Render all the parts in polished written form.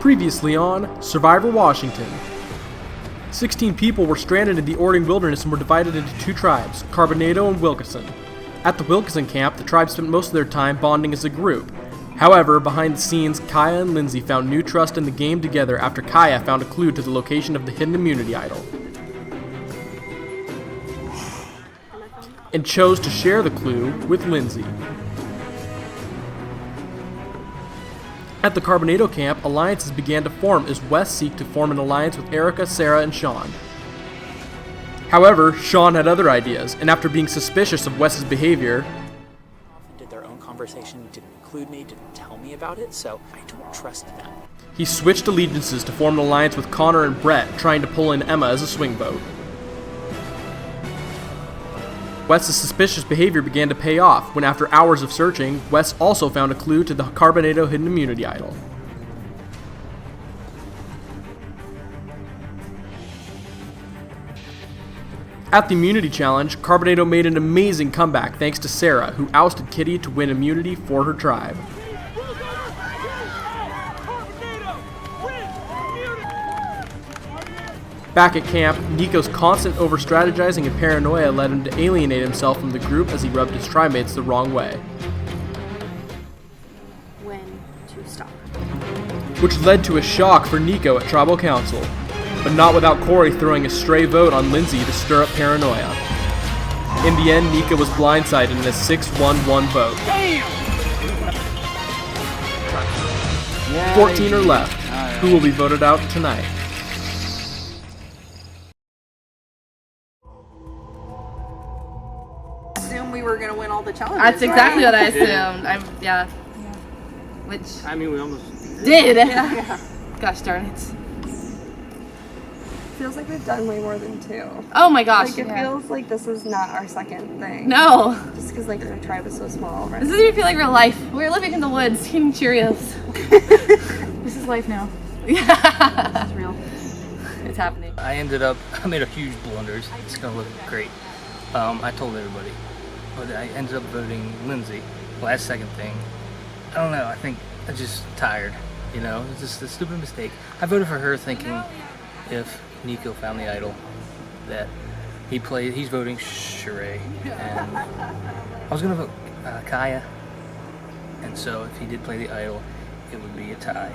Previously on Survivor Washington. 16 people were stranded in the Orting wilderness and were divided into two tribes, Carbonado and Wilkeson. At the Wilkeson camp, the tribe spent most of their time bonding as a group. However, behind the scenes, Kaya and Lindsay found new trust in the game together after Kaya found a clue to the location of the hidden immunity idol, and chose to share the clue with Lindsay. At the Carbonado camp, alliances began to form as Wes seeked to form an alliance with Erica, Sarah, and Sean. However, Sean had other ideas, and after being suspicious of Wes's behavior, did their own conversation, didn't include me, didn't tell me about it, so I don't trust them. he switched allegiances to form an alliance with Connor and Brett, trying to pull in Emma as a swing vote. Wes's suspicious behavior began to pay off when, after hours of searching, Wes also found a clue to the Carbonado hidden immunity idol. At the immunity challenge, Carbonado made an amazing comeback thanks to Sarah, who ousted Kitty to win immunity for her tribe. Back at camp, Nico's constant over-strategizing and paranoia led him to alienate himself from the group as he rubbed his trimates the wrong way, when to stop. which led to a shock for Nico at Tribal Council, but not without Corey throwing a stray vote on Lindsay to stir up paranoia. In the end, Nico was blindsided in a 6-1-1 vote. 14 are left. Who will be voted out tonight? We were gonna win all the challenges. That's exactly right? what I assumed. Yeah. Which I mean, we almost did. Yeah. Gosh darn it. Feels like we've done way more than two. Oh my gosh. Like it feels like this is not our second thing. No. Just because like our tribe is so small. Right? This doesn't even feel like real life. We're living in the woods eating Cheerios. This is life now. Yeah. It's real. It's happening. I made a huge blunder. It's gonna look great. I told everybody, but I ended up voting Lindsay. Last second thing. I don't know. I think I'm just tired. You know, it's just a stupid mistake. I voted for her thinking if Nico found the idol that he's voting Sheree, and I was gonna vote Kaya, and so if he did play the idol, it would be a tie,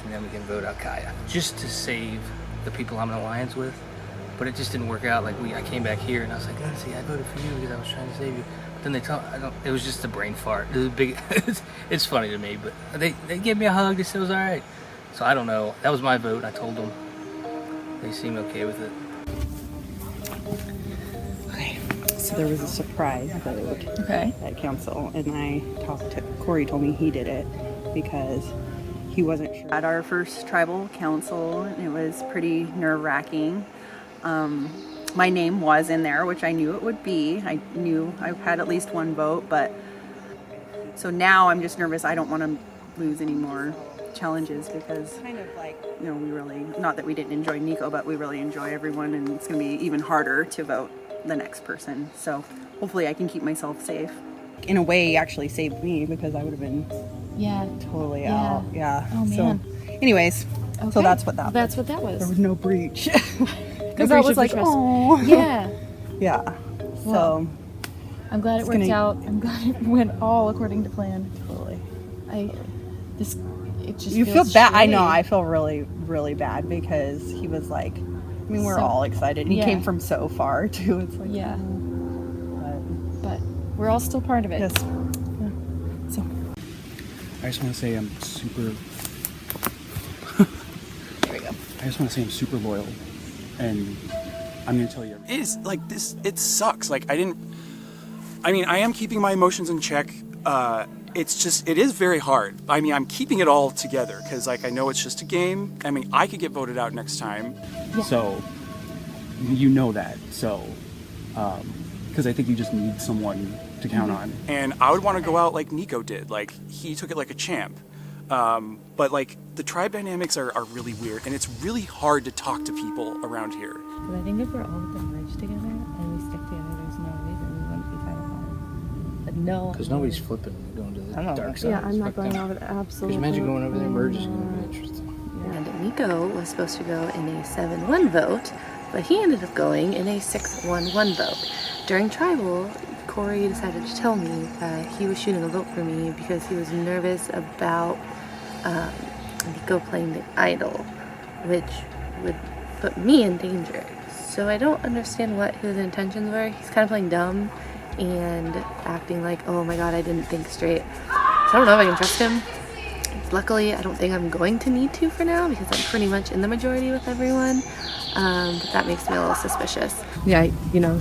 and then we can vote out Kaya just to save the people I'm in alliance with. But it just didn't work out. Like I came back here and I was like, Lindsay, I voted for you because I was trying to save you. But then it was just a brain fart. It was a big. It's funny to me, but they gave me a hug. They said it was all right. So I don't know. That was my vote. I told them. They seemed okay with it. Okay, so there was a surprise vote at council, and I talked to Corey. Told me he did it because he wasn't sure. At our first tribal council, it was pretty nerve-wracking. My name was in there, which I knew it would be. I knew I had at least one vote, but so now I'm just nervous. I don't want to lose any more challenges because Kind of like we really, not that we didn't enjoy Nico, but we really enjoy everyone, and it's going to be even harder to vote the next person. So hopefully I can keep myself safe. in a way actually saved me because I would have been totally out. Yeah. Oh man. So, anyways, so that's what that. That's what that There was. was no breach. Because I was like, oh. yeah. Yeah. Well, So I'm glad it It's worked gonna- out. I'm glad it went all according to plan. totally. It just You feel feels bad. I shitty. know. I feel really, really bad because he was like, I mean, we're So- all excited. And he yeah. came from so far too. It's like, Yeah. but But we're all still part of it. yes. Yeah. So I just want to say I'm super. There we go. I just want to say I'm super loyal, and I'm gonna tell you everything. It is like this. It sucks. Like I am keeping my emotions in check. It's just, it is very hard. I mean, I'm keeping it all together because like I know it's just a game. I mean, I could get voted out next time. So, you know that. So, because I think you just need someone to count on. And I would want to go out like Nico did. Like he took it like a champ. But like the tribe dynamics are really weird, and it's really hard to talk to people around here. Because I think if we're all merged together and we stick together, there's no reason we wouldn't be fighting. But no. Because nobody's flipping and going to the dark side. Yeah, I'm not going over there. Absolutely. Because imagine going over there, merging, it's going to be interesting. Nico was supposed to go in a 7-1 vote, but he ended up going in a 6-1-1 vote. During tribal, Corey decided to tell me that he was shooting a vote for me because he was nervous about Nico playing the idol, which would put me in danger. So I don't understand what his intentions were. He's kind of playing dumb and acting like, oh my god, I didn't think straight. So I don't know if I can trust him. Luckily, I don't think I'm going to need to for now because I'm pretty much in the majority with everyone. But that makes me a little suspicious. Yeah, you know.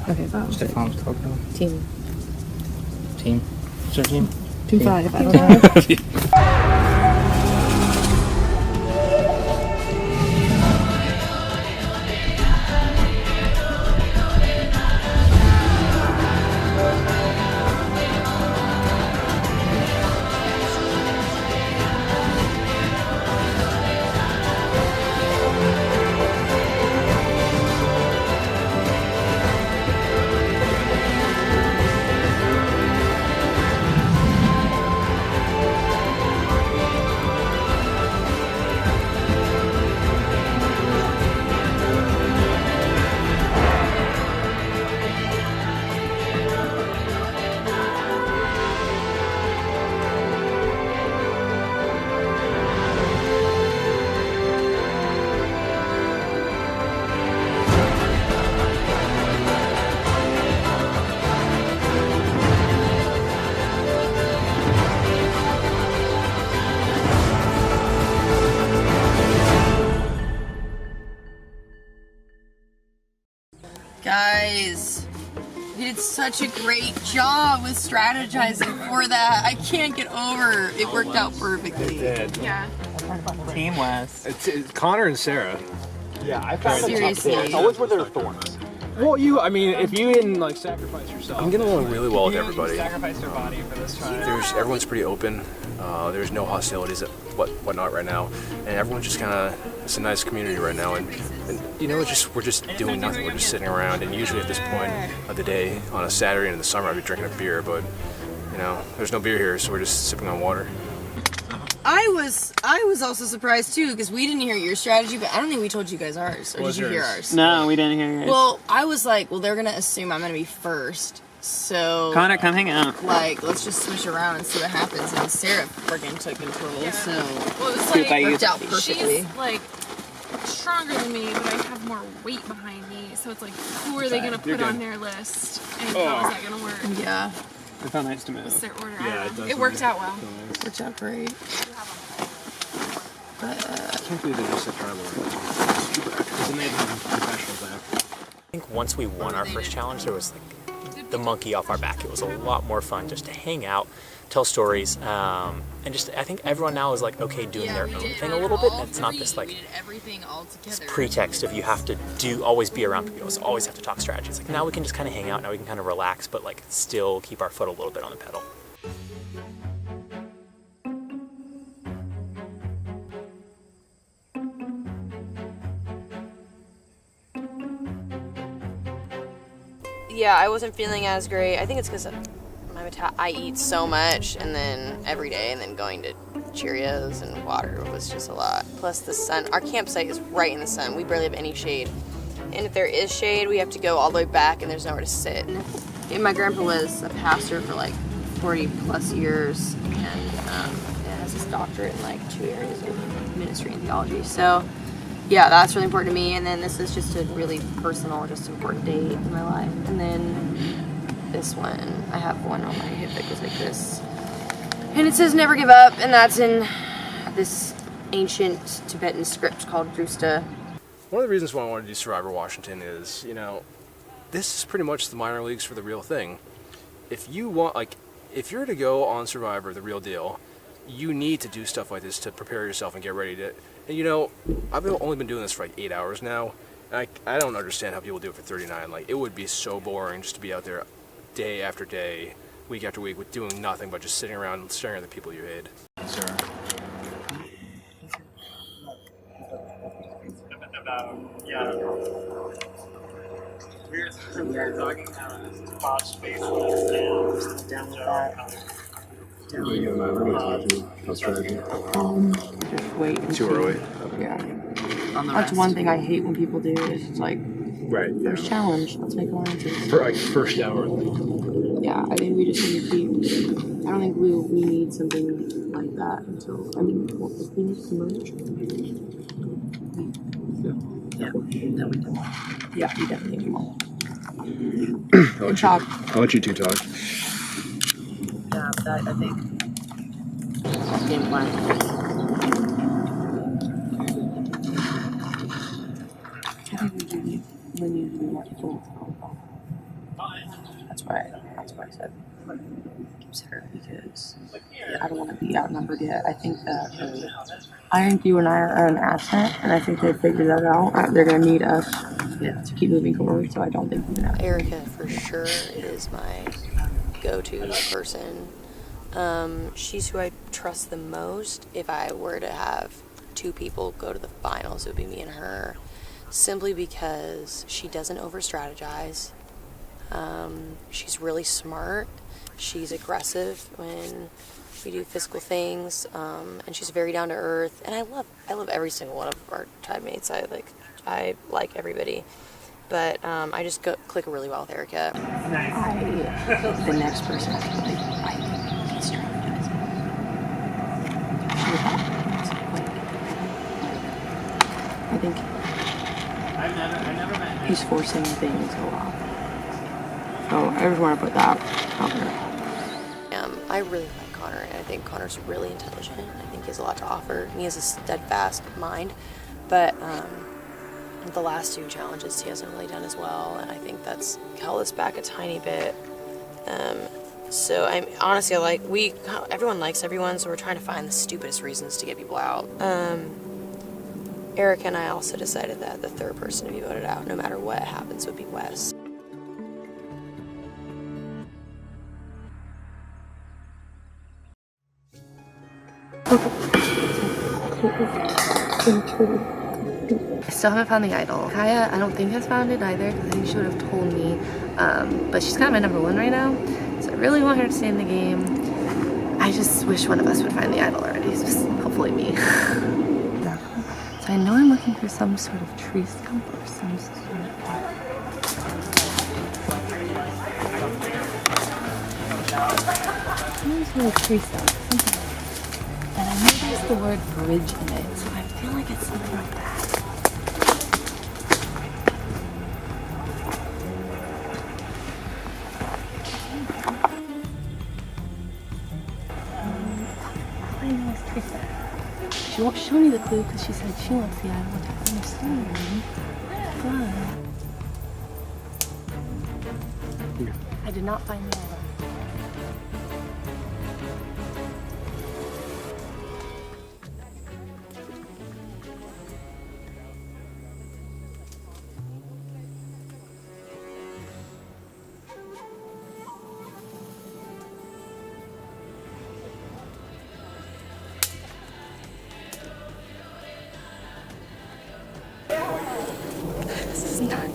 Okay. Stefan's Coco. Team. Team? What's our team? Team 5. I don't know. Guys, you did such a great job with strategizing for that. I can't get over it. Worked out perfectly. It did. Yeah. Team West. It's Connor and Sarah. Yeah, I found Seriously. it's always where there are thorns. Well, I mean, if you didn't like sacrifice yourself. I'm getting along really well with everybody. Sacrificed your body for this trial. Everyone's pretty open. There's no hostilities and whatnot right now, and everyone's just kind of. It's a nice community right now, and you know, we're just doing nothing. We're just sitting around, and usually at this point of the day, on a Saturday in the summer, I'd be drinking a beer, but you know, there's no beer here, so we're just sipping on water. I was also surprised too because we didn't hear your strategy, but I don't think we told you guys ours. Or did you hear ours? No, we didn't hear yours. Well, I was like, well, they're gonna assume I'm gonna be first, so Connor, come hang out. like, let's just switch around and see what happens. And Sarah freaking took control, so Well, it was Scoop, I like, worked out perfectly. she's like stronger than me, but I have more weight behind me. So it's like, who are they gonna put on their list, and how is that gonna work? Yeah, It felt nice to move. What's their order? Yeah, I don't know. it does It worked out well. worked out great. I can't believe they just said tribal. Because then they have professionals there. I think once we won our first challenge, there was like the monkey off our back. It was a lot more fun just to hang out, tell stories, and just I think everyone now is like okay doing their own thing a little bit. And it's not this like this pretext of you have to always be around people, you always have to talk strategy. It's like now we can just kind of hang out, now we can kind of relax, but like still keep our foot a little bit on the pedal. Yeah, I wasn't feeling as great. I think it's because I eat so much and then every day, and then going to Cheerios and water was just a lot. Plus the sun, our campsite is right in the sun. We barely have any shade. And if there is shade, we have to go all the way back and there's nowhere to sit. And my grandpa was a pastor for like 40 plus years and has his doctorate in like 2 areas of ministry and theology. So yeah, that's really important to me. And then this is just a really personal, just important date in my life. And then this one, I have one on my hip that goes like this. And it says never give up, and that's in this ancient Tibetan script called Drusta. One of the reasons why I wanted to do Survivor Washington is, you know, this is pretty much the minor leagues for the real thing. If you want, like, if you're to go on Survivor, the real deal, you need to do stuff like this to prepare yourself and get ready to. And you know, I've only been doing this for like 8 hours now, and I don't understand how people do it for 39. Like, it would be so boring just to be out there day after day, week after week, with doing nothing but just sitting around and staring at the people you hate. Sarah. We're talking about spot space down with that. Just wait. Just wait and Too see. early. Yeah. On the That's rest. one thing I hate when people do is just like, Right. Yeah. first challenge, let's make alliances. For like first hour. Yeah, I think we just need to keep. I don't think we need something like that until. I mean, well, if we need to merge. Yeah, that we do. Yeah, we definitely need more. I'll let you two talk. Yeah, that I think. Game plan. I think we need to be more full. That's why I said consider, because I don't want to be outnumbered yet. I think you and I are an asset, and I think they figured that out. They're going to need us to keep moving forward, so I don't think we're going to. Erica for sure is my go-to person. She's who I trust the most. If I were to have two people go to the finals, it would be me and her, simply because she doesn't over-strategize. She's really smart. She's aggressive when we do physical things, and she's very down to earth. And I love every single one of our tribe mates. I like everybody, but I just click really well with Erica. The next person I think is strategizing. I think he's forcing things a lot. So I just want to put that out there. I really like Connor, and I think Connor's really intelligent. I think he has a lot to offer, and he has a steadfast mind. But the last two challenges he hasn't really done as well, and I think that's held us back a tiny bit. So I'm honestly everyone likes everyone, so we're trying to find the stupidest reasons to get people out. Eric and I also decided that the third person to be voted out, no matter what happens, would be Wes. I still haven't found the idol. Kaya, I don't think has found it either, because I think she would have told me. But she's kind of my number one right now, so I really want her to stay in the game. I just wish one of us would find the idol already, so hopefully me. So I know I'm looking for some sort of tree stump or some sort of... Some sort of tree stump, something like that. And I know there's the word bridge in it, so I feel like it's something like that. I know it's tree stump. She won't show me the clue because she said she wants the idol to understand. I did not find the idol. This is not.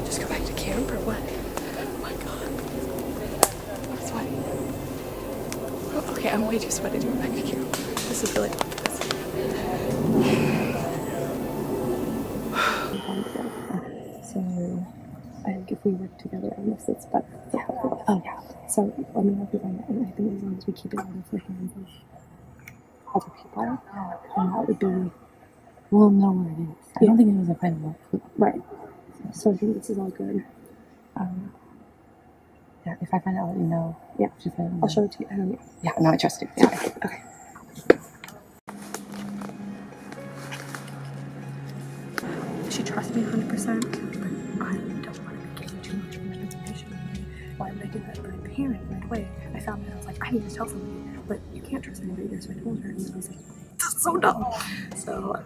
Just go back to camp or what? Oh my god. I'm sweaty. Oh, okay, I'm way too sweaty to go back to camp. This is really. So I think if we work together on this, it's better. Yeah. Oh yeah. So let me know if you find it, and I think as long as we keep it out of the hands of other people, then that would be. We'll know where it is. I don't think it was a final clue. Right. So I think this is all good. Yeah, if I find it, I'll let you know. Yeah. Just I'll show it to you. I don't know. Yeah, no, I trust you. Yeah. Okay. Okay. She trusts me 100%, but I don't want to be giving too much information away. Why would I do that to my parent right away? I found that I was like, I need to tell somebody, but you can't trust anybody there, so I told her, and I was like, that's so dumb. So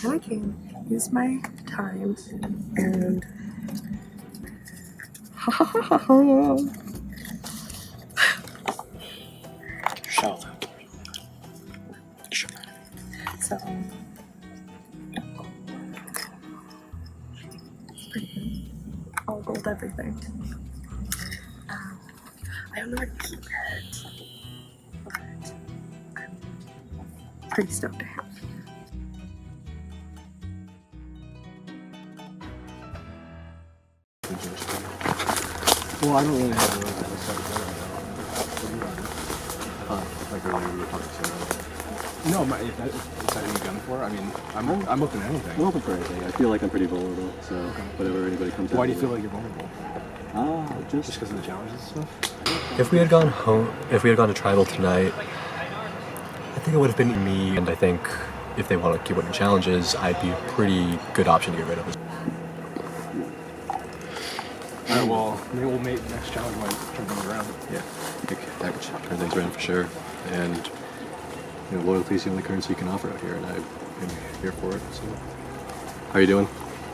then I came, used my time, and Yourself. so it's pretty good. All gold everything. I don't know where to keep it. But I'm pretty stoked to have it. Well, I don't really have a role that looks like like earlier we were talking to. No, is that what you're gun for? I mean, I'm open to anything. I'm open for anything. I feel like I'm pretty vulnerable, so whatever anybody comes up Why do you with. feel like you're vulnerable? Just because of the challenges and stuff? If we had gone to tribal tonight, I think it would have been me, and I think if they want to keep winning challenges, I'd be a pretty good option to get rid of. Alright, well, maybe we'll make the next challenge might turn things around. Yeah, I think that would turn things around for sure. And loyalty is the only currency you can offer out here, and I'm here for it. So, how are you doing?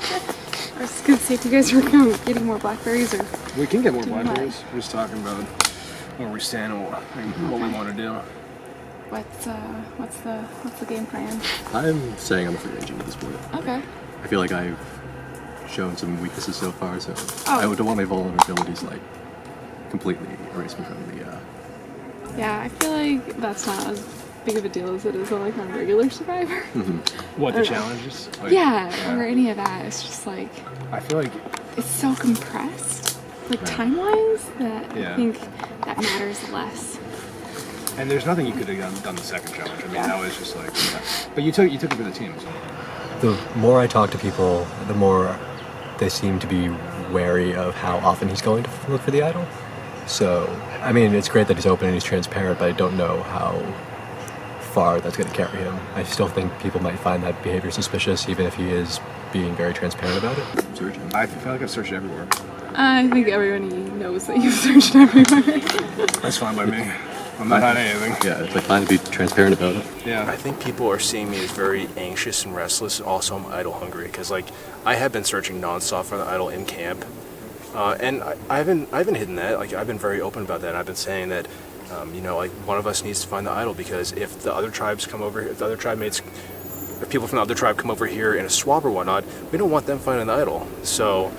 I was just gonna see if you guys were getting more blackberries or. We can get more doing blackberries. We're just talking about where we stand and what we want to do. What's the game plan? I'm saying I'm a free agent at this point. Okay. I feel like I've shown some weaknesses so far, so Oh. I don't want my vulnerabilities like completely erase me from the. Yeah, I feel like that's not as big of a deal as it is on like on regular Survivor. What, I the don't know. challenges? Like, Yeah, or any of that. It's just like I feel like it's so compressed, like Right. time-wise, that Yeah. I think that matters less. and there's nothing you could have done the second challenge. I mean, that was just like, but you took it for the team. So. The more I talk to people, the more they seem to be wary of how often he's going to look for the idol. So, I mean, it's great that he's open and he's transparent, but I don't know how far that's going to carry him. I still think people might find that behavior suspicious, even if he is being very transparent about it. I feel like I've searched everywhere. I think everyone knows that you've searched everywhere. That's fine by me. I'm not hiding anything. Yeah, it's like fine to be transparent about it. Yeah. I think people are seeing me as very anxious and restless, and also I'm idol hungry, because like I have been searching nonstop for the idol in camp, and I haven't hidden that. Like I've been very open about that. I've been saying that, like one of us needs to find the idol, because if the other tribes come over, if the other tribe mates, if people from the other tribe come over here in a swap or whatnot, we don't want them finding the idol. So,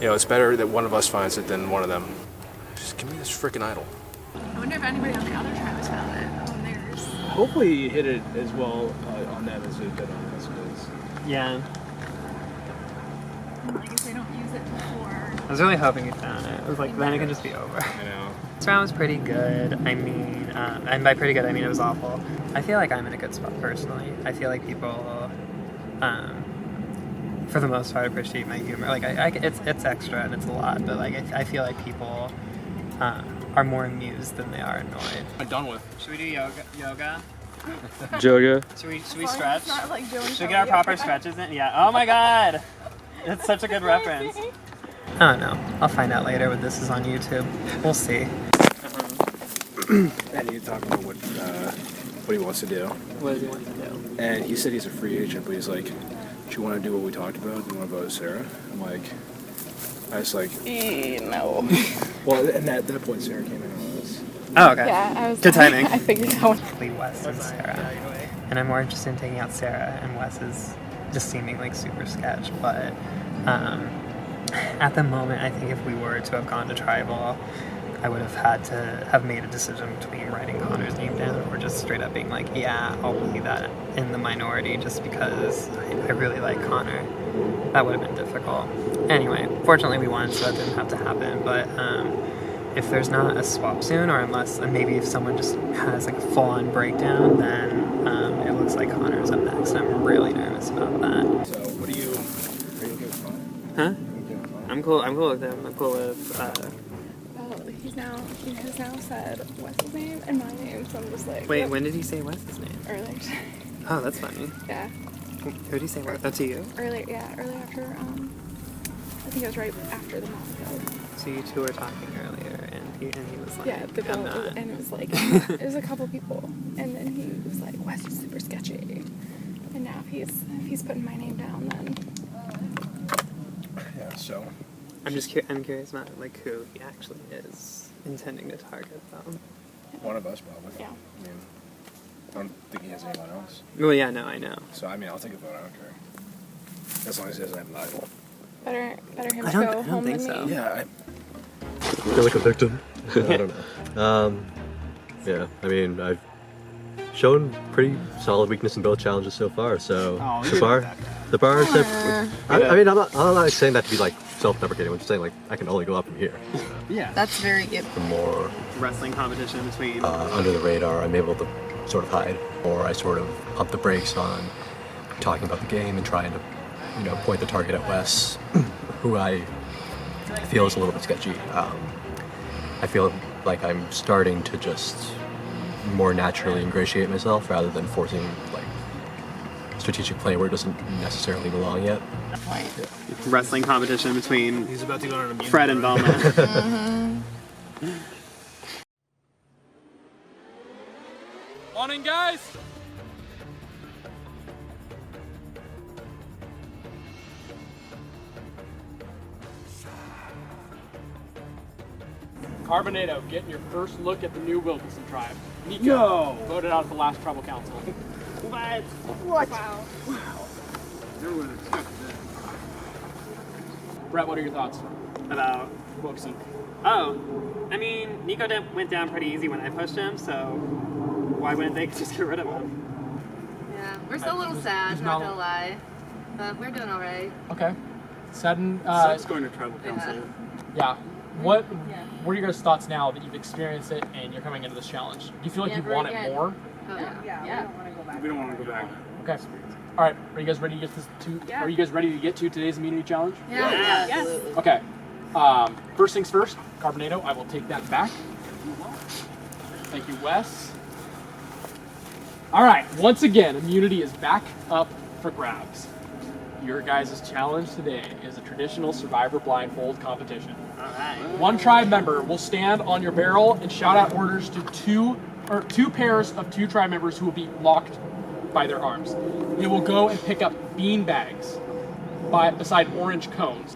it's better that one of us finds it than one of them. Just give me this freaking idol. I wonder if anybody on the other tribe has found it on theirs. Hopefully you hit it as well on them as it did on us. Yeah. I guess they don't use it before. I was really hoping you found it. I was like, then it can just be over. I know. This round was pretty good. I mean, and by pretty good, I mean it was awful. I feel like I'm in a good spot personally. I feel like people, for the most part, appreciate my humor. Like, it's extra and it's a lot, but like, I feel like people are more amused than they are annoyed. I'm done with. Should we do yoga? Yoga. Should we stretch? Should we get our proper stretches in? Yeah. Oh my god! It's such a good reference. I don't know. I'll find out later when this is on YouTube. We'll see. And you talking about what he wants to do. What does he want to do? And he said he's a free agent, but he's like, do you want to do what we talked about? Do you want to vote Sarah? I'm like, I was like, no. Well, and at that point, Sarah came in on us. Oh, okay. Yeah, I was. Good timing. I figured out. Wes and Sarah. And I'm more interested in taking out Sarah, and Wes is just seeming like super sketch. But at the moment, I think if we were to have gone to tribal, I would have had to have made a decision between writing Connor's name down or just straight up being like, yeah, I'll be that in the minority just because I really like Connor. That would have been difficult. Anyway, fortunately we won, so that didn't have to happen. But if there's not a swap soon, or unless maybe if someone just has like a full-on breakdown, then it looks like Connor's up next. And I'm really nervous about that. So, are you okay with Connor? Huh? I'm cool with him. I'm cool with He has now said Wes's name and my name, so I'm just like. Wait, yep. when did he say Wes's name? Earlier. Oh, that's funny. Yeah. Who did he say Wes? Oh, to you? Earlier after. I think it was right after the mock go. So you two were talking earlier, and he was like, Yeah, I'm not. and it was like it was a couple people, and then he was like, Wes is super sketchy, and now if he's putting my name down, then. Yeah. So. I'm curious about like who he actually is intending to target though. One of us, probably. Yeah. I mean, I don't think he has anyone else. Well, yeah, no, I know. So, I mean, I'll take a vote. I don't care. As long as he doesn't have an idol. Better him I go don't home think than so. me. Yeah, I feel like a victim. I don't know. Yeah, I mean, I've shown pretty solid weakness in both challenges so far. So the bar set. I mean, I'm not saying that to be like self-deprecating. I'm just saying like I can only go up from here. Yeah. That's very good. The more wrestling competition between under the radar, I'm able to sort of hide, or I sort of pump the brakes on talking about the game and trying to, you know, point the target at Wes, who I feel is a little bit sketchy. I feel like I'm starting to just more naturally ingratiate myself rather than forcing like strategic play where it doesn't necessarily belong yet. Wrestling competition between He's about to go on an Fred and Velma. On in, guys! Carbonado, getting your first look at the new Wilkinson tribe. Nico, voted out at the last tribal council. What? Wow. Never would have expected that. Brett, what are your thoughts About Wilkinson? Oh, I mean, Nico went down pretty easy when I pushed him, so why wouldn't they just get rid of him? Yeah, we're still a little sad, not gonna lie. But we're doing alright. Okay. Sudden. Sucks going to tribal council. Yeah. What are your guys' thoughts now that you've experienced it and you're coming into this challenge? Do you feel like you want it more? Oh yeah. We don't want to go back. Okay. All right. Are you guys ready to get Are you guys ready to get to today's immunity challenge? Yeah. Yes. Okay. First things first. Carbonado, I will take that back. Thank you, Wes. All right. Once again, immunity is back up for grabs. Your guys' challenge today is a traditional Survivor blindfold competition. One tribe member will stand on your barrel and shout out orders to two pairs of two tribe members who will be locked by their arms. They will go and pick up bean bags beside orange cones.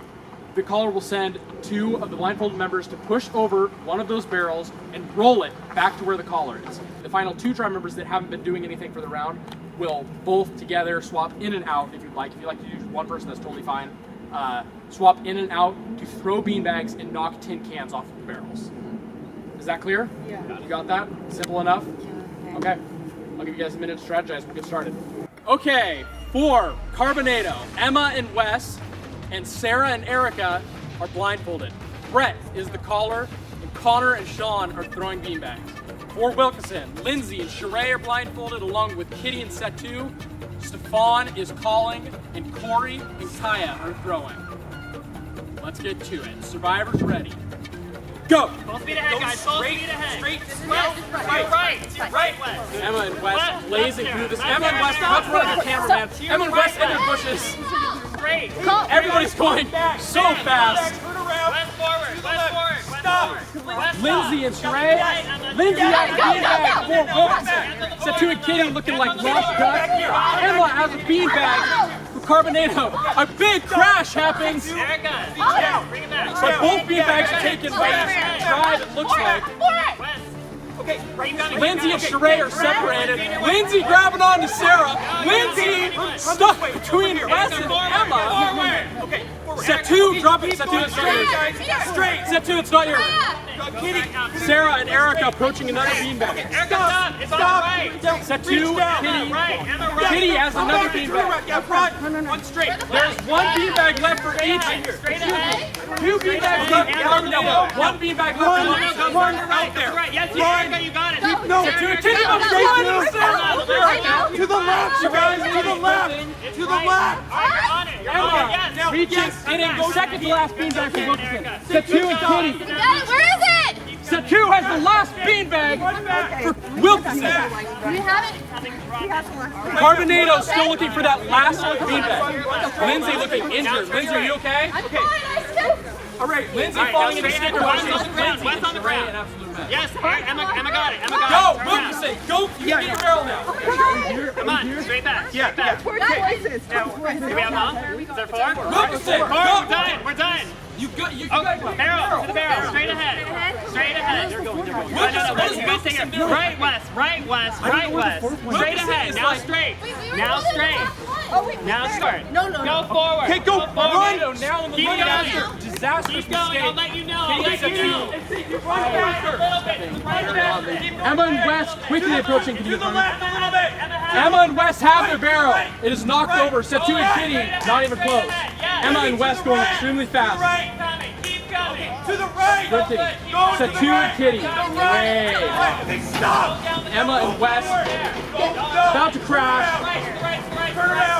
The caller will send two of the blindfolded members to push over one of those barrels and roll it back to where the caller is. The final two tribe members that haven't been doing anything for the round will both together swap in and out if you'd like. If you'd like to use one person, that's totally fine. Swap in and out to throw beanbags and knock tin cans off of the barrels. Is that clear? Yeah. You got that? Simple enough? Yeah. Okay. I'll give you guys a minute to strategize. We'll get started. Okay, for Carbonado, Emma and Wes, and Sarah and Erica are blindfolded. Brett is the caller, and Connor and Sean are throwing beanbags. For Wilkinson, Lindsay and Sheree are blindfolded along with Kitty and Setu. Stefan is calling, and Corey and Kaya are throwing. Let's get to it. Survivors ready. Go! Full speed ahead, guys. Full speed ahead. Straight. Right, Wes. Emma and Wes blazing through this. Emma and Wes, let's run your cameraman. Emma and Wes in their bushes. Straight. Everybody's going so fast. West forward. Stop. Lindsay and Sheree. Lindsay has a beanbag for Wilkinson. Setu and Kitty looking like lost ducks. Emma has a beanbag for Carbonado. A big crash happens. Erica. Bring it back. But both beanbags are taken by this tribe, it looks like. Okay, Lindsay and Sheree are separated. Lindsay grabbing on to Sarah. Lindsay stuck between Wes and Emma. Okay, Setu dropping. Setu, it's not yours. Straight. Setu, it's not yours. Sarah and Erica approaching another beanbag. Stop. It's on the right. Setu, Kitty. Kitty has another beanbag. One straight. There's one beanbag left for each. Straight ahead. Two beanbags left for Carbonado. One beanbag left for One right there. Yes, Erica, you got it. No. Setu, Kitty, I'm To the left, you guys. To the left. To the left. Emma reaches and second to last beanbag for Wilkinson. Setu and Kitty. Where is it? Setu has the last beanbag for Wilkinson. Do we have it? Carbonado still looking for that last beanbag. Lindsay looking injured. Lindsay, are you okay? I'm fine. I still. All right, Lindsay falling into sticker West on the ground. West on the ground. Yes, Emma got it. Go, Wilkinson. Go. You get your barrel now. Come on, straight back. Yeah. Do we have mom? Is there four? Wilkinson, We're done. You guys go. Barrel, to the barrel, straight ahead. Straight ahead. They're going. No, you guys take it. Right, west, right, west, right, west. Straight ahead, now straight. Now straight. Now start. No. Go forward. Okay, go. Run. Now in the Keep run going. after. Disastrous Keep going. mistake. I'll let you know. I'll let you know. Run faster. Emma and West quickly approaching. Can you Emma and West have their barrel. It is knocked over. Set 2 and Kitty, not even close. Emma and West going extremely fast. Keep going. To the right. Set 2 and Kitty. Great. Stop. Emma and West about to crash.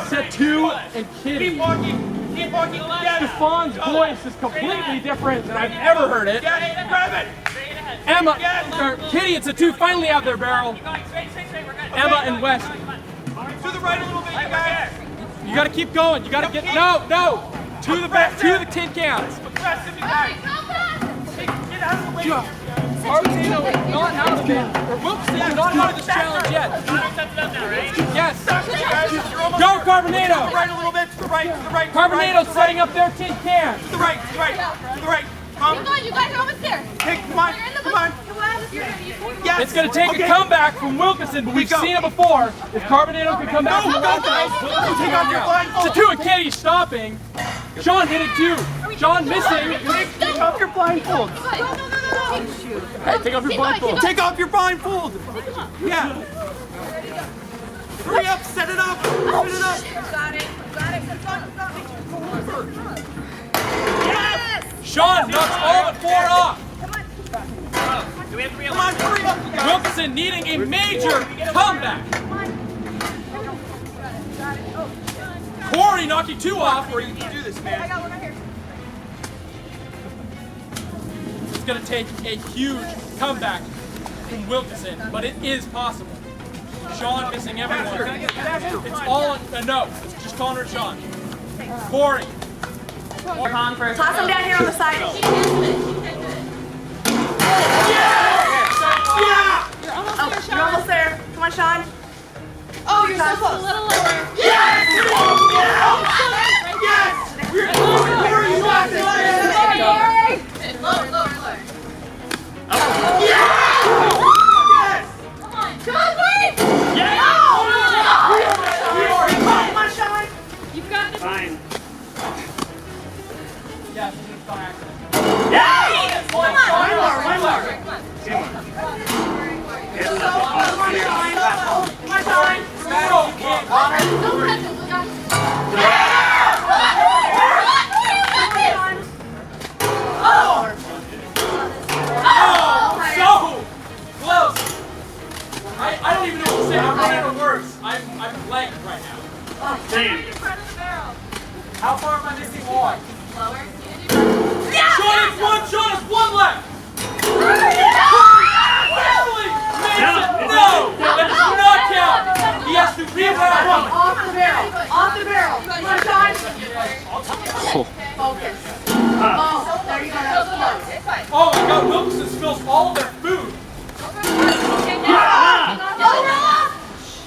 Set 2 and Kitty. Keep walking. Stefan's voice is completely different than I've ever heard it. Grab it. Emma, Kitty and Set 2 finally have their barrel. Emma and West. To the right a little bit, you guys. You gotta keep going. You gotta get no. To the back, to the tin cans. Aggressive, you guys. Get out of the way. Carbonado is not out of it. Or Wilkson is not out of this challenge yet. Yes. Go, Carbonado. To the right a little bit. To the right. Carbonado's setting up their tin cans. To the right. To the right. Keep going, you guys are almost there. Hey, come on. Yes. It's going to take a comeback from Wilkinson, but we've seen it before. If Carbonado can come back from Wilkinson, Take off your blindfold. It's a 2 and Kitty stopping. Sean hit it too. Sean missing. Take off your blindfold. Hey, take off your blindfold. Take off your blindfold. Yeah. Hurry up, set it up. Set it up. Got it. Yes. Sean knocks all but 4 off. Come on, hurry up, you guys. Wilkinson needing a major comeback. Corey knocking 2 off. You can do this, man. It's going to take a huge comeback from Wilkinson, but it is possible. Sean missing everyone. It's all no. It's just Connor and Sean. Corey. Toss him down here on the side. Yeah! Oh, you're almost there. Come on, Sean. Oh, you're so close. A little lower. Yes! Yes! We're Corey, you got this. Lower. Yes! Come on, please. Yes! Come on, Sean. You've got this. Fine. Yes, Yes! One more. I don't even know what to say. I'm running out of words. I'm blank right now. How far am I missing one? Sean has one. Sean has one left. Finally makes it. No, that does not count. He has to reroute. Off the barrel. Come on, Sean. Focus. Oh, there you go. Oh my God, Wilkinson spills all of their food.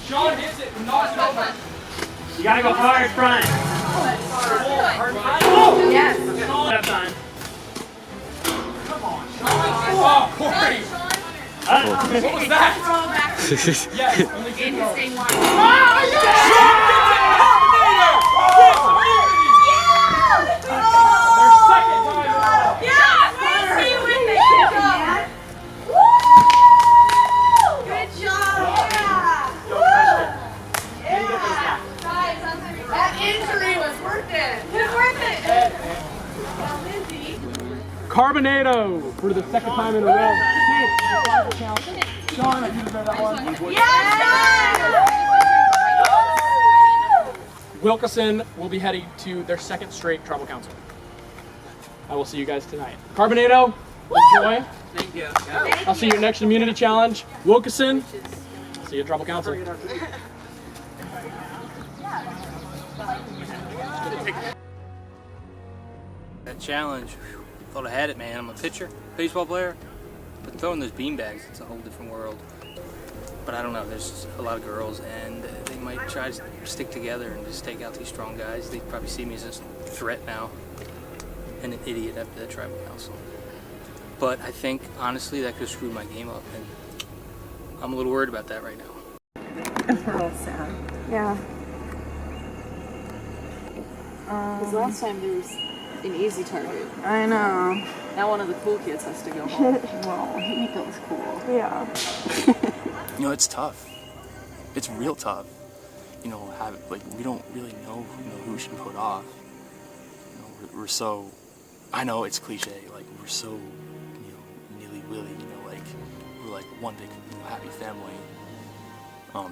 Sean hits it and knocks it over. You gotta go hard front. Oh! Yes. That's fine. Oh, Corey! What was that? Yes, only 2 rows. Sean gets it! Carbonado! Gets immunity! Their second time in a row. Good job. That injury was worth it. Carbonado for the second time in a row. Sean, I didn't know that one. Yes! Wilkinson will be heading to their second straight tribal council. I will see you guys tonight. Carbonado, enjoy. Thank you. I'll see you at next immunity challenge. Wilkinson, see you at tribal council. That challenge, thought I had it, man. I'm a pitcher, baseball player, but throwing those beanbags, it's a whole different world. But I don't know, there's a lot of girls, and they might try to stick together and just take out these strong guys. They probably see me as a threat now. and an idiot at the tribal council. But I think, honestly, that could have screwed my game up, and I'm a little worried about that right now. It's real sad. Yeah. Because last time there was an easy target. I know. Now one of the cool kids has to go home. Well, Nico was cool. Yeah. You know, it's tough. It's real tough. You know, we don't really know who we should put off. You know, we're so, I know it's cliche, like we're so, nilly-willy, like we're like one big happy family.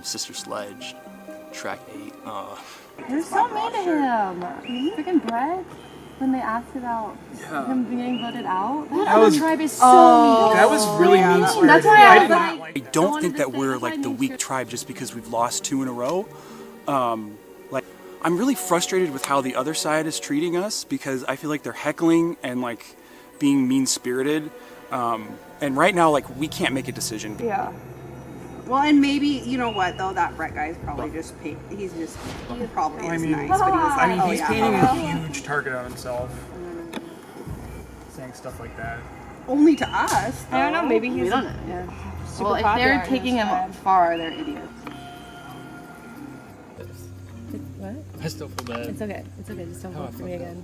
Sister Sledge, track 8. You're so mean to him. Freaking Brett, when they asked about him being voted out. That was- tribe is so mean. That was really mean-spirited. That's why I was like, I don't think that we're like the weak tribe just because we've lost 2 in a row. Like, I'm really frustrated with how the other side is treating us because I feel like they're heckling and like being mean-spirited. And right now, like, we can't make a decision. Yeah. Well, and maybe, you know what, though, that Brett guy is probably just, he probably is nice, but he was like, he's painting a huge target on himself. Saying stuff like that. Only to us. I don't know, maybe he's... We don't know. Yeah. Super Well, if popular they're in taking this him tribe. far, they're idiots. What? I still feel bad. It's okay. It's okay. Just don't Oh, I vote for me fucked again.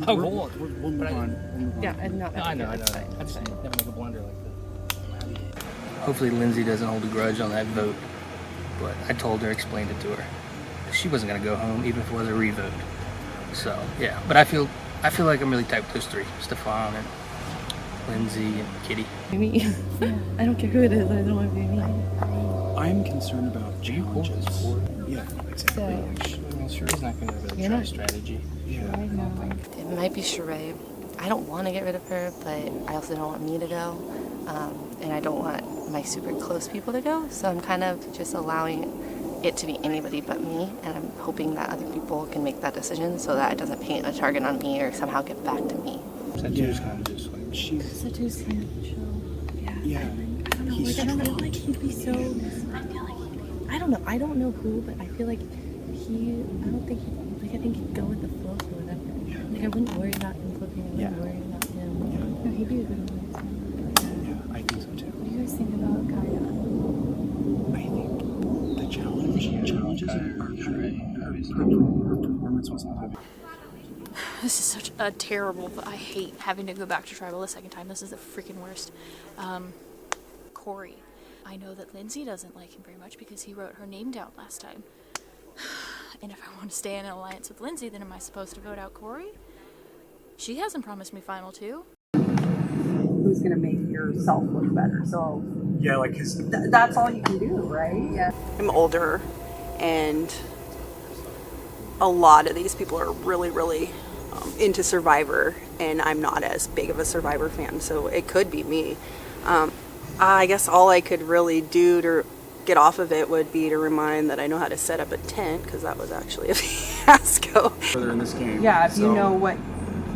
I won't. We'll move on. Yeah, I'm not. No, I know. That's fine. I just never make a blunder like that. Hopefully Lindsay doesn't hold a grudge on that vote, but I told her, explained it to her. She wasn't gonna go home even if it was a revote. So yeah, but I feel like I'm really tight with those 3: Stefan and Lindsay and Kitty. Me. I don't care who it is. I don't want to be me. I'm concerned about challenges. Yeah, exactly. Well, Sheree's not gonna really You're try not- strategy. I know. It might be Sheree. I don't want to get rid of her, but I also don't want me to go. And I don't want my super close people to go. So I'm kind of just allowing it to be anybody but me. And I'm hoping that other people can make that decision so that it doesn't paint a target on me or somehow get back to me. Satu's kind of just like, Satu's kind of chill. yeah. I don't know. Like, I don't know. Like, he'd be so. I don't know. I don't know who, but I feel like he. I don't think he. Like, I think he'd go with the flow for whatever. Like, I wouldn't worry about him flipping. I wouldn't worry about him. No, he'd be a good one. Yeah, I think so too. What do you guys think about Kaya? I think the challenges her performance was not. This is such a terrible, but I hate having to go back to tribal a second time. This is the freaking worst. Corey. I know that Lindsay doesn't like him very much because he wrote her name down last time. And if I want to stay in an alliance with Lindsay, then am I supposed to vote out Corey? She hasn't promised me final 2. Who's going to make yourself look better? So Yeah, like his. that's all you can do, right? Yeah. I'm older, and a lot of these people are really, really into Survivor, and I'm not as big of a Survivor fan, so it could be me. I guess all I could really do to get off of it would be to remind that I know how to set up a tent, because that was actually a fiasco. Further in this game. Yeah, if you know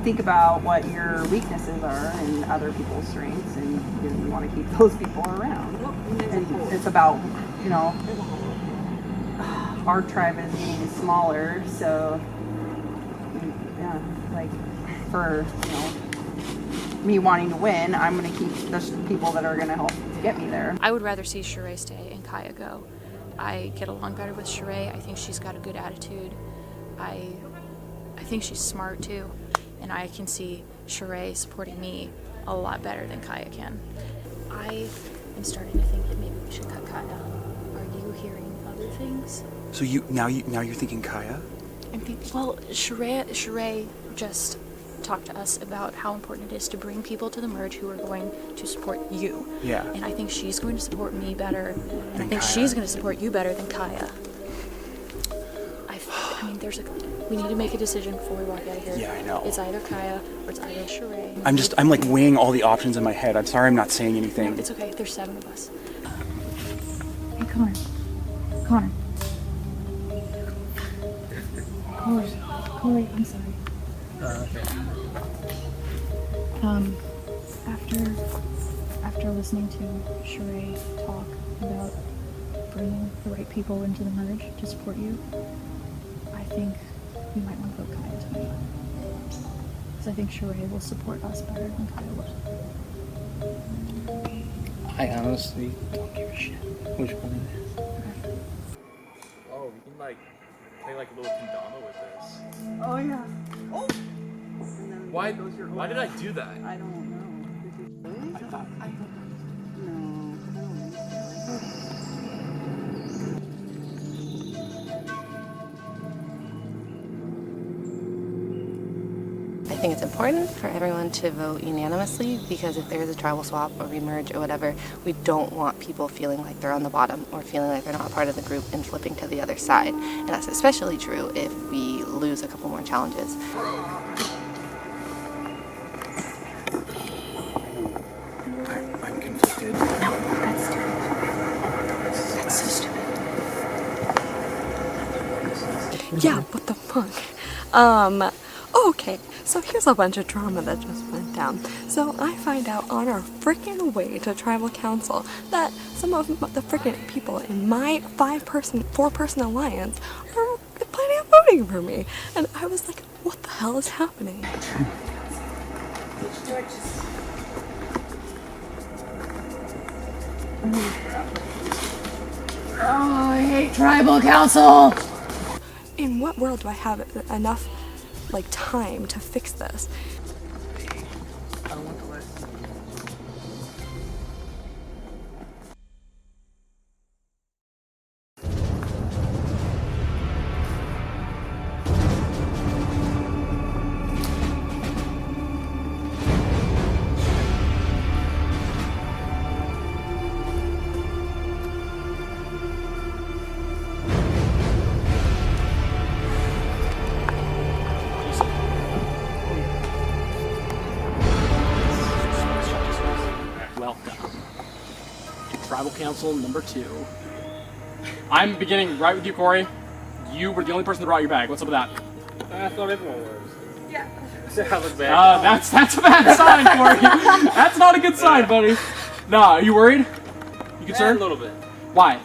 think about what your weaknesses are and other people's strengths, and you want to keep those people around. And it's about, our tribe is getting smaller, so yeah, like for me wanting to win, I'm going to keep the people that are going to help get me there. I would rather see Sheree stay and Kaya go. I get along better with Sheree. I think she's got a good attitude. I think she's smart too. And I can see Sheree supporting me a lot better than Kaya can. I am starting to think that maybe we should cut Kaya. Are you hearing other things? So now you're thinking Kaya? Well, Sheree just talked to us about how important it is to bring people to the merge who are going to support you. Yeah. And I think she's going to support me better, and I think Kaya. she's going to support you better than Kaya. I mean, we need to make a decision before we walk out of here. Yeah, I know. It's either Kaya or it's either Sheree. I'm like weighing all the options in my head. I'm sorry I'm not saying anything. No, it's okay. There's 7 of us. Hey, Connor. Corey, I'm sorry. Okay. After listening to Sheree talk about bringing the right people into the merge to support you, I think we might want to vote Kaya tonight. because I think Sheree will support us better than Kyle would. I honestly don't give a shit which one it is. Oh, we can like play like a little kendama with this. Oh yeah. Oh. Why did I do that? I don't know. I thought. I think it's important for everyone to vote unanimously because if there's a tribal swap or remerge or whatever, we don't want people feeling like they're on the bottom or feeling like they're not part of the group and flipping to the other side. And that's especially true if we lose a couple more challenges. I'm conflicted. No, that's stupid. That's so stupid. Yeah, what the fuck? Okay, so here's a bunch of drama that just went down. So I find out on our freaking way to tribal council that some of the freaking people in my 4-person alliance are planning on voting for me. And I was like, what the hell is happening? Oh, I hate tribal council! In what world do I have enough like time to fix this? I don't want the list. Welcome. Tribal Council number 2. I'm beginning right with you, Corey. You were the only person that brought your bag. What's up with that? I thought everyone was. Yeah. So I look bad. That's a bad sign, Corey. That's not a good sign, buddy. Nah, are you worried? You concerned? A little bit. Why?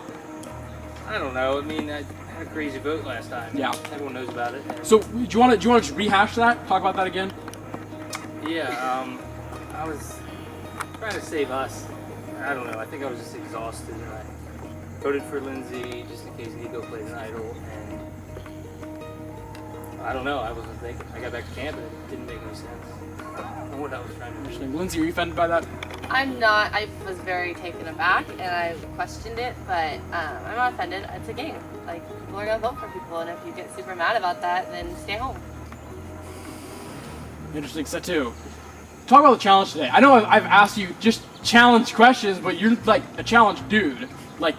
I don't know. I mean, I had a crazy vote last time. Yeah. Everyone knows about it. So, do you want to just rehash that? Talk about that again? Yeah, I was trying to save us. I don't know. I think I was just exhausted, and I voted for Lindsay just in case Nico played an idol, and I don't know. I wasn't thinking. I got back to camp, and it didn't make any sense. I don't know what I was trying to do. Lindsay, are you offended by that? I'm not. I was very taken aback and I questioned it, but I'm not offended. It's a game. Like, people are going to vote for people, and if you get super mad about that, then stay home. Interesting set 2. Talk about the challenge today. I know I've asked you just challenge questions, but you're like a challenge dude. Like,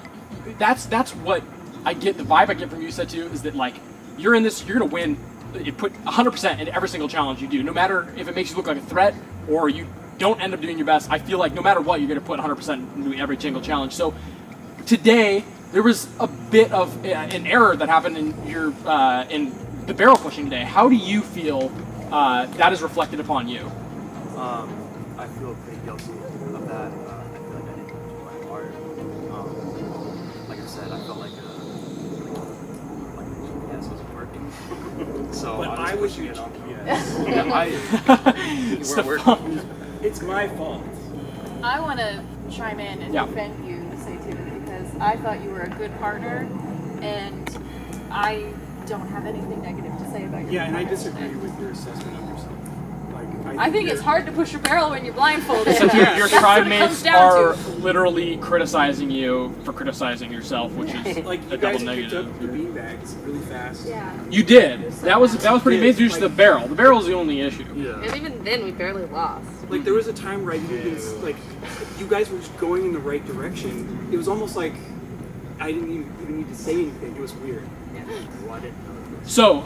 that's what I get. The vibe I get from you set 2 is that like you're in this, you're gonna win. You put 100% in every single challenge you do, no matter if it makes you look like a threat or you don't end up doing your best. I feel like no matter what, you're gonna put 100% into every single challenge. So today there was a bit of an error that happened in your in the barrel pushing today. How do you feel that is reflected upon you? I feel pretty guilty of that. I feel like I didn't do my part. Like I said, I felt like the GPS wasn't working. So But I was pushing it on GPS. You weren't working. It's my fault. I want to chime in and defend you, say too, because I thought you were a good partner, and I don't have anything negative to say about you. Yeah, and I disagree with your assessment of yourself. Like, I think it's hard to push a barrel when you're blindfolded. So your tribe That's what it mates comes down are to. literally criticizing you for criticizing yourself, which is like a you double guys picked negative. up the beanbags really fast. Yeah. You did. That was pretty amazing. Just the barrel. The barrel is the only issue. Yeah. And even then, we barely lost. Like there was a time where I didn't even, like you guys were just going in the right direction. It was almost like I didn't even need to say anything. It was weird. Yeah. Well, I didn't know. So,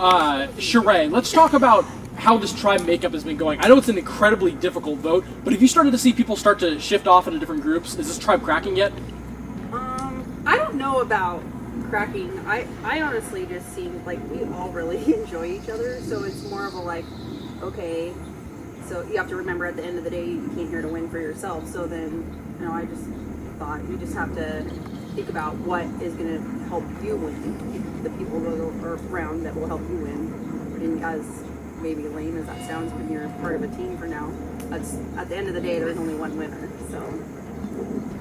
Sheree, let's talk about how this tribe makeup has been going. I know it's an incredibly difficult vote, but have you started to see people start to shift off into different groups? Is this tribe cracking yet? I don't know about cracking. I honestly just seem like we all really enjoy each other, so it's more of a like, okay, so you have to remember at the end of the day you came here to win for yourself, so then, you know, I just thought we just have to think about what is going to help you win, the people around that will help you win, and as maybe lame as that sounds when you're part of a team for now, that's, at the end of the day, there's only one winner, so.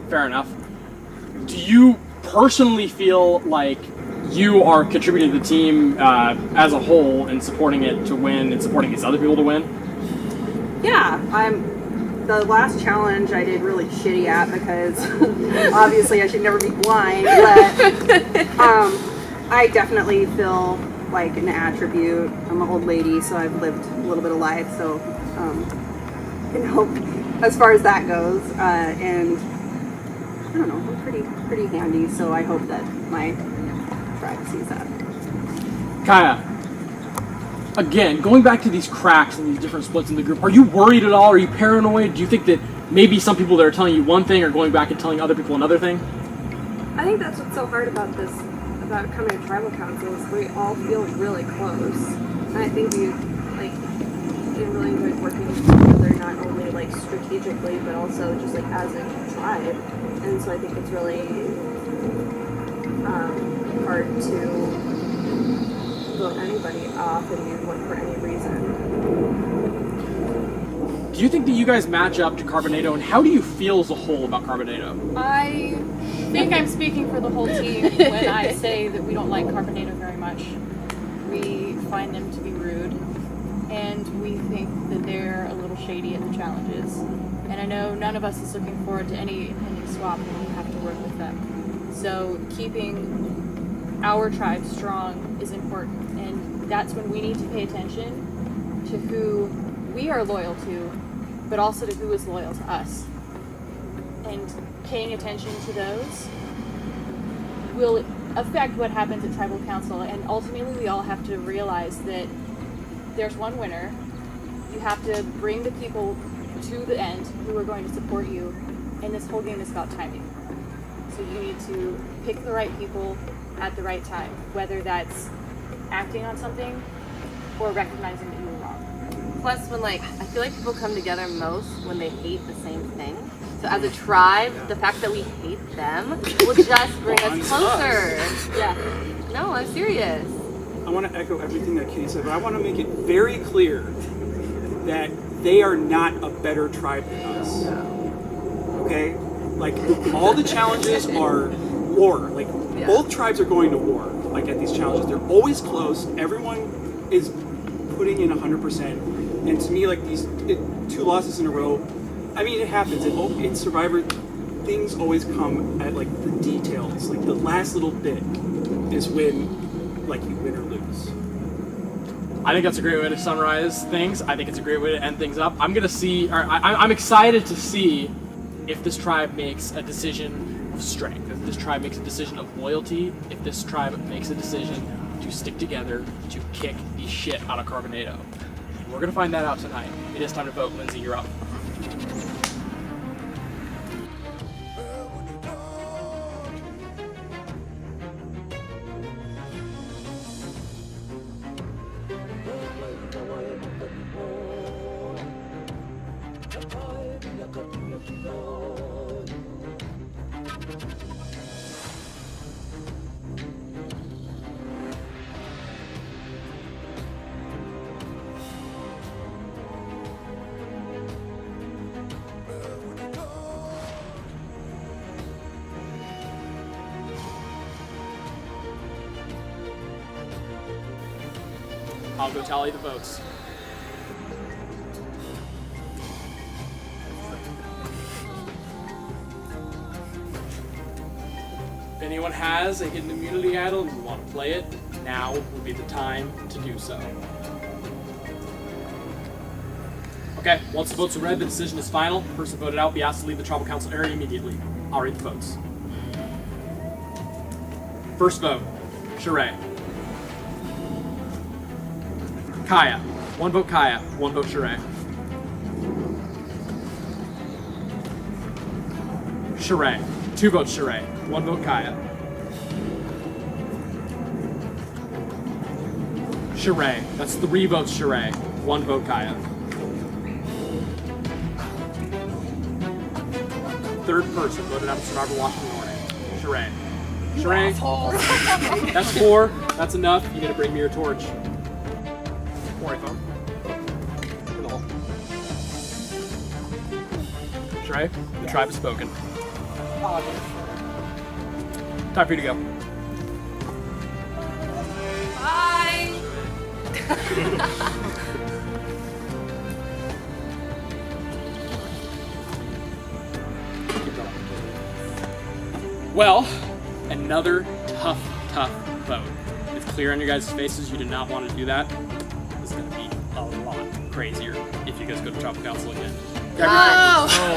Fair enough. Do you personally feel like you are contributing to the team as a whole and supporting it to win and supporting these other people to win? Yeah, the last challenge I did really shitty at because obviously I should never be blind, but I definitely feel like an attribute. I'm an old lady, so I've lived a little bit of life, so can help as far as that goes. And I don't know, I'm pretty handy, so I hope that my tribe sees that. Kaya, again, going back to these cracks and these different splits in the group, are you worried at all? Are you paranoid? Do you think that maybe some people that are telling you one thing are going back and telling other people another thing? I think that's what's so hard about this, about coming to tribal council, is we all feel really close. And I think we really enjoyed working together, not only like strategically, but also just like as a tribe. And so I think it's really hard to vote anybody off for any reason. Do you think that you guys match up to Carbonado, and how do you feel as a whole about Carbonado? I think I'm speaking for the whole team when I say that we don't like Carbonado very much. We find them to be rude, and we think that they're a little shady at the challenges. And I know none of us is looking forward to any impending swap when we have to work with them. So keeping our tribe strong is important, and that's when we need to pay attention to who we are loyal to, but also to who is loyal to us. And paying attention to those will affect what happens at tribal council, and ultimately we all have to realize that there's one winner. You have to bring the people to the end who are going to support you, and this whole game is about timing. So you need to pick the right people at the right time, whether that's acting on something or recognizing that you were wrong. Plus, when I feel like people come together most when they hate the same thing. So as a tribe, the fact that we hate them will just bring us closer. Yeah. No, I'm serious. I want to echo everything that Katie said, but I want to make it very clear that they are not a better tribe than us. Okay? Like, all the challenges are war. Like, both tribes are going to war, like, at these challenges. They're always close. Everyone is putting in 100%. And to me, like, these 2 losses in a row, I mean, it happens. In Survivor, things always come at, like, the details. Like, the last little bit is when, like, you win or lose. I think that's a great way to summarize things. I think it's a great way to end things up. I'm excited to see if this tribe makes a decision of strength, if this tribe makes a decision of loyalty, if this tribe makes a decision to stick together to kick the shit out of Carbonado. We're gonna find that out tonight. It is time to vote. Lindsay, you're up. I'll go tally the votes. If anyone has a hidden immunity idol and you want to play it, now would be the time to do so. Okay, once the votes are read, the decision is final. The person voted out will be asked to leave the tribal council area immediately. I'll read the votes. First vote, Sheree. Kaya. 1 vote Kaya, 1 vote Sheree. Sheree. 2 votes Sheree, 1 vote Kaya. Sheree. That's 3 votes Sheree, 1 vote Kaya. Third person voted out of Survivor Washington Orting. Sheree. Sheree. That's 4. That's enough. You gotta bring me your torch. Phone. Trey. The Yes. tribe has spoken. Obviously. Time for you to go. Bye. Well, another tough vote. It's clear on your guys' faces you did not want to do that. This is going to be a lot crazier if you guys go to Tribal Council again. No,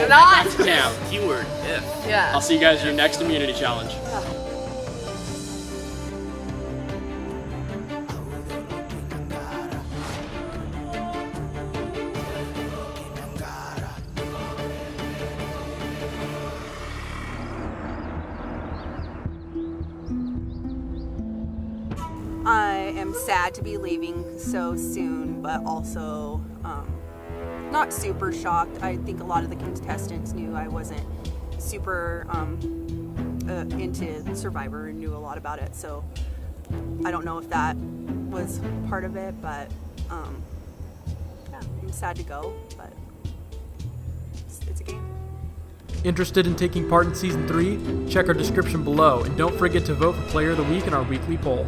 not. Damn. Keyword if. Yeah. I'll see you guys in your next immunity challenge. I am sad to be leaving so soon, but also not super shocked. I think a lot of the contestants knew I wasn't super into Survivor and knew a lot about it, so I don't know if that was part of it, but yeah, I'm sad to go, but it's a game. Interested in taking part in Season 3? Check our description below, and don't forget to vote for Player of the Week in our weekly poll.